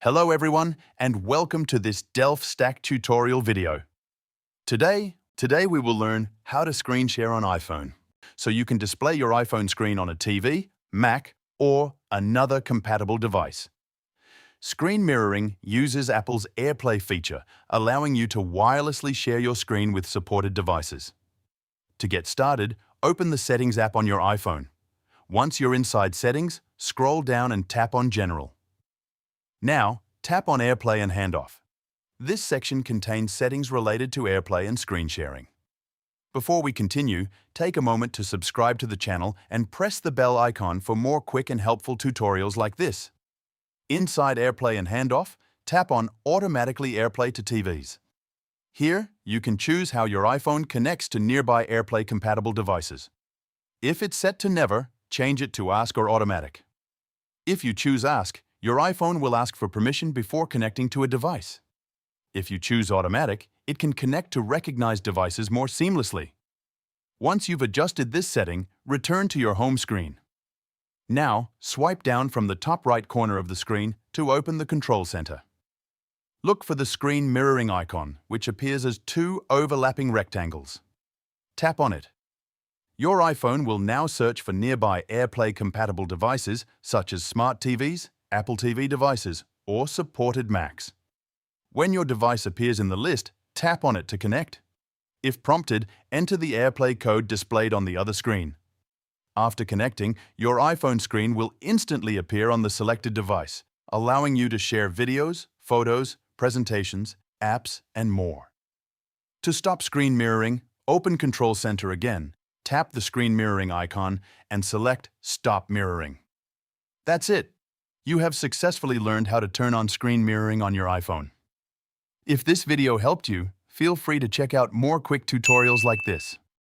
Hello everyone, and welcome to this Delph Stack tutorial video. Today we will learn how to screen share on iPhone, so you can display your iPhone screen on a TV, Mac, or another compatible device. Screen mirroring uses Apple's AirPlay feature, allowing you to wirelessly share your screen with supported devices. To get started, open the Settings app on your iPhone. Once you're inside Settings, scroll down and tap on General. Now, tap on AirPlay and Handoff. This section contains settings related to AirPlay and screen sharing. Before we continue, take a moment to subscribe to the channel and press the bell icon for more quick and helpful tutorials like this. Inside AirPlay and Handoff, tap on Automatically AirPlay to TVs. Here, you can choose how your iPhone connects to nearby AirPlay-compatible devices. If it's set to Never, change it to Ask or Automatic. If you choose Ask, your iPhone will ask for permission before connecting to a device. If you choose Automatic, it can connect to recognized devices more seamlessly. Once you've adjusted this setting, return to your home screen. Now, swipe down from the top right corner of the screen to open the Control Center. Look for the screen mirroring icon, which appears as two overlapping rectangles. Tap on it. Your iPhone will now search for nearby AirPlay-compatible devices such as smart TVs, Apple TV devices, or supported Macs. When your device appears in the list, tap on it to connect. If prompted, enter the AirPlay code displayed on the other screen. After connecting, your iPhone screen will instantly appear on the selected device, allowing you to share videos, photos, presentations, apps, and more. To stop screen mirroring, open Control Center again, tap the screen mirroring icon, and select Stop Mirroring. That's it. You have successfully learned how to turn on screen mirroring on your iPhone. If this video helped you, feel free to check out more quick tutorials like this.